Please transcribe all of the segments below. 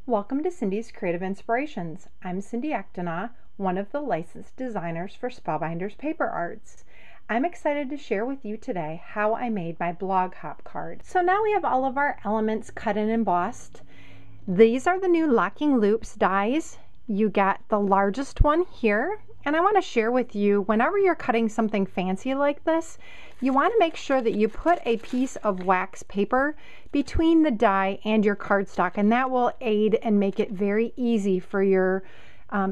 Welcome to Cindy's Creative Inspirations. I'm Cindy Echtinaw, one of the licensed designers for Spellbinders Paper Arts. I'm excited to share with you today how I made my blog hop card. So now we have all of our elements cut and embossed. These are the new locking loops dies. You got the largest one here, and I want to share with you, whenever you're cutting something fancy like this, you want to make sure that you put a piece of wax paper between the die and your cardstock, and that will aid and make it very easy for your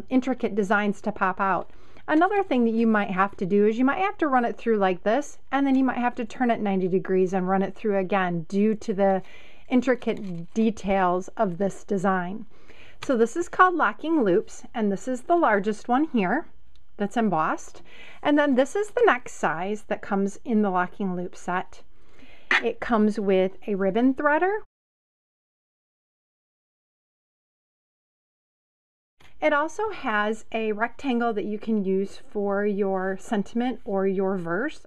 intricate designs to pop out. Another thing that you might have to do is you might have to run it through like this, and then you might have to turn it 90 degrees and run it through again due to the intricate details of this design. So this is called locking loops, and this is the largest one here that's embossed. And then this is the next size that comes in the locking loop set. It comes with a ribbon threader. It also has a rectangle that you can use for your sentiment or your verse.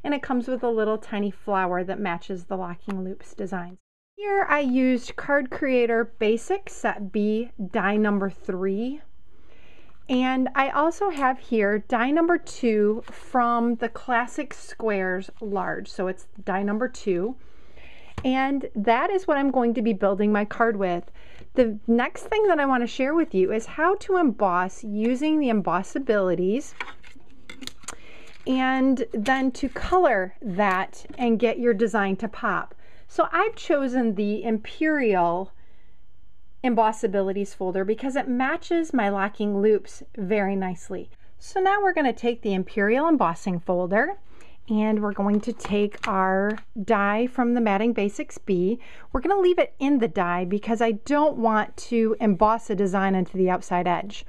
And it comes with a little tiny flower that matches the locking loops design. Here I used Card Creator Basic Set B die number 3. And I also have here die number 2 from the Classic Squares Large. So it's die number 2. And that is what I'm going to be building my card with. The next thing that I want to share with you is how to emboss using the embossabilities, and then to color that and get your design to pop. So I've chosen the Imperial Embossabilities folder because it matches my locking loops very nicely. So now we're going to take the Imperial Embossing folder, and we're going to take our die from the Matting Basics B. We're going to leave it in the die because I don't want to emboss a design into the outside edge.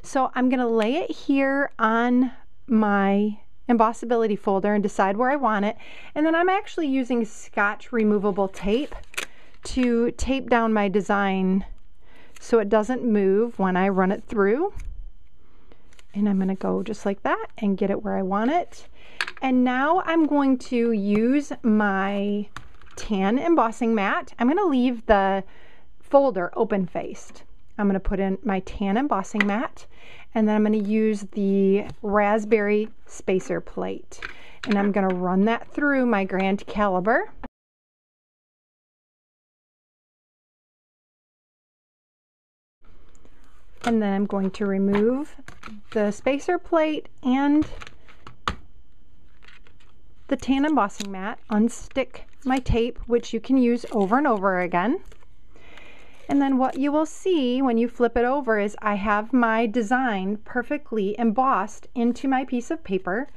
So I'm going to lay it here on my embossability folder and decide where I want it. And then I'm actually using Scotch removable tape to tape down my design so it doesn't move when I run it through. And I'm going to go just like that and get it where I want it. And now I'm going to use my tan embossing mat. I'm going to leave the folder open-faced. I'm going to put in my tan embossing mat, and then I'm going to use the raspberry spacer plate. And I'm going to run that through my grand caliber. And then I'm going to remove the spacer plate and the tan embossing mat, unstick my tape, which you can use over and over again. And then what you will see when you flip it over is I have my design perfectly embossed into my piece of paper,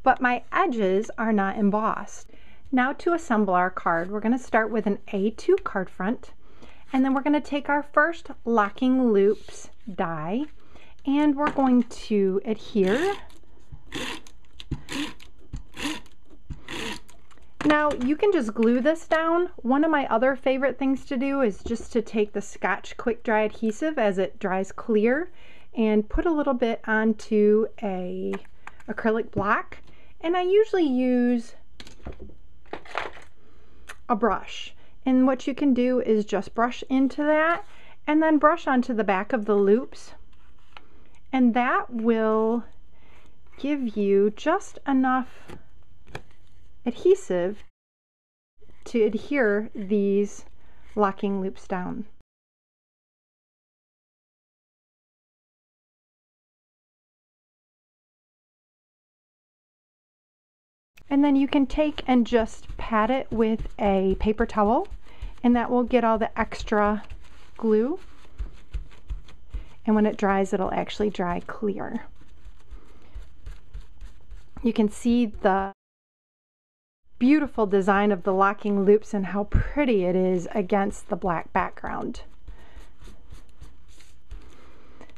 but my edges are not embossed. Now to assemble our card, we're going to start with an A2 card front, and then we're going to take our first locking loops die, and we're going to adhere. Now you can just glue this down. One of my other favorite things to do is just to take the Scotch Quick Dry adhesive as it dries clear and put a little bit onto a acrylic block, and I usually use a brush. And what you can do is just brush into that and then brush onto the back of the loops, and that will give you just enough adhesive to adhere these locking loops down. And then you can take and just pat it with a paper towel, and that will get all the extra glue. And when it dries, it'll actually dry clear. You can see the beautiful design of the locking loops and how pretty it is against the black background.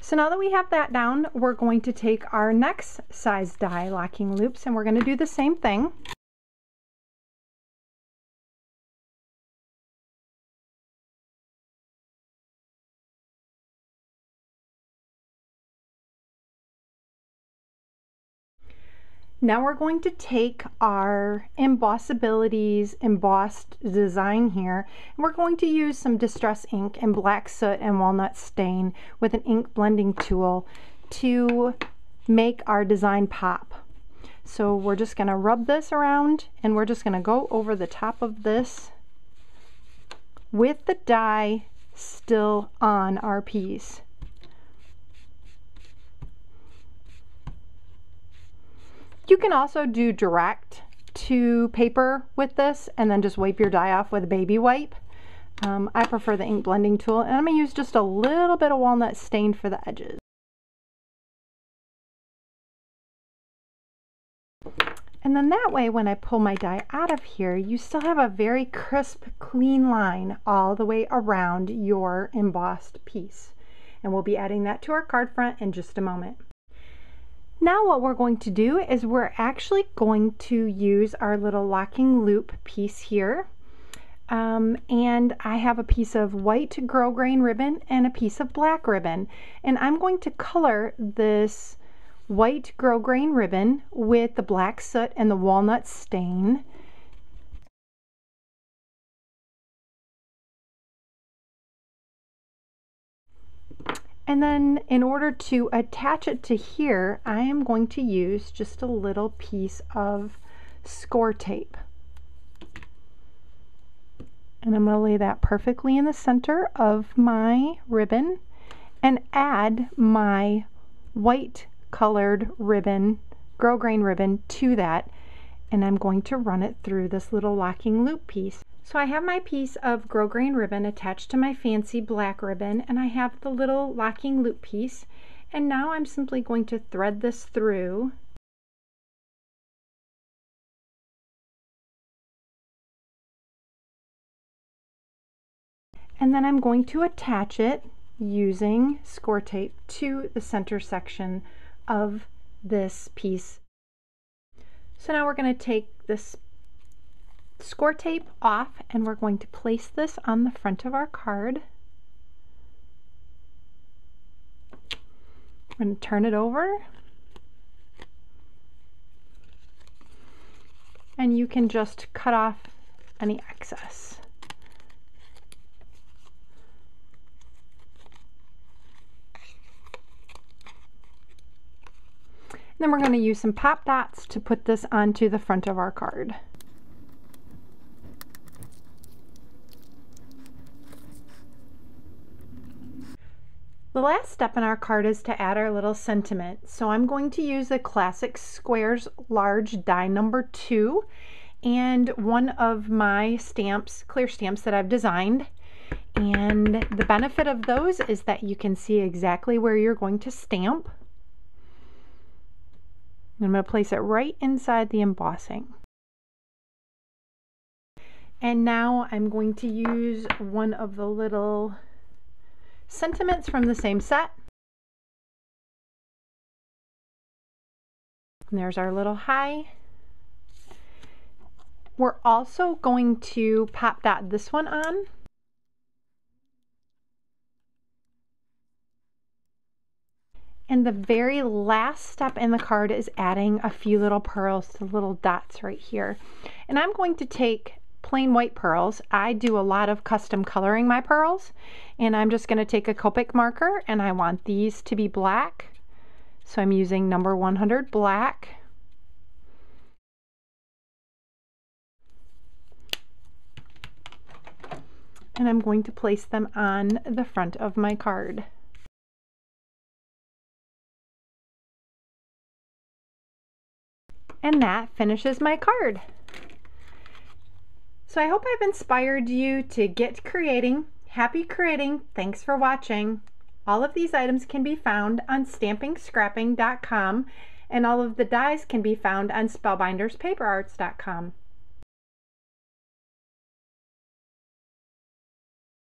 So now that we have that down, we're going to take our next size die locking loops, and we're going to do the same thing. Now we're going to take our Embossabilities embossed design here, and we're going to use some distress ink and black soot and walnut stain with an ink blending tool to make our design pop. So we're just going to rub this around, and we're just going to go over the top of this with the dye still on our piece. You can also do direct to paper with this and then just wipe your dye off with a baby wipe. I prefer the ink blending tool, and I'm going to use just a little bit of walnut stain for the edges. And then that way, when I pull my dye out of here, you still have a very crisp, clean line all the way around your embossed piece. And we'll be adding that to our card front in just a moment. Now what we're going to do is we're actually going to use our little locking loop piece here. And I have a piece of white grosgrain ribbon and a piece of black ribbon. And I'm going to color this white grosgrain ribbon with the black soot and the walnut stain. And then in order to attach it to here, I am going to use just a little piece of score tape. And I'm going to lay that perfectly in the center of my ribbon and add my white colored ribbon, grosgrain ribbon, to that. And I'm going to run it through this little locking loop piece. So I have my piece of grosgrain ribbon attached to my fancy black ribbon, and I have the little locking loop piece, and now I'm simply going to thread this through. And then I'm going to attach it using score tape to the center section of this piece. So now we're going to take this score tape off, and we're going to place this on the front of our card. I'm going to turn it over, and you can just cut off any excess. And then we're going to use some pop dots to put this onto the front of our card. The last step in our card is to add our little sentiment. So I'm going to use the Classic Squares Large Die number 2 and one of my stamps, clear stamps that I've designed. And the benefit of those is that you can see exactly where you're going to stamp. I'm going to place it right inside the embossing. And now I'm going to use one of the little sentiments from the same set. And there's our little hi. We're also going to pop dot this one on. And the very last step in the card is adding a few little pearls to little dots right here. And I'm going to take plain white pearls. I do a lot of custom coloring my pearls, and I'm just going to take a Copic marker, and I want these to be black, so I'm using number 100 black. And I'm going to place them on the front of my card. And that finishes my card. So I hope I've inspired you to get creating. Happy creating. Thanks for watching. All of these items can be found on stampingscrapping.com, and all of the dies can be found on spellbinderspaperarts.com.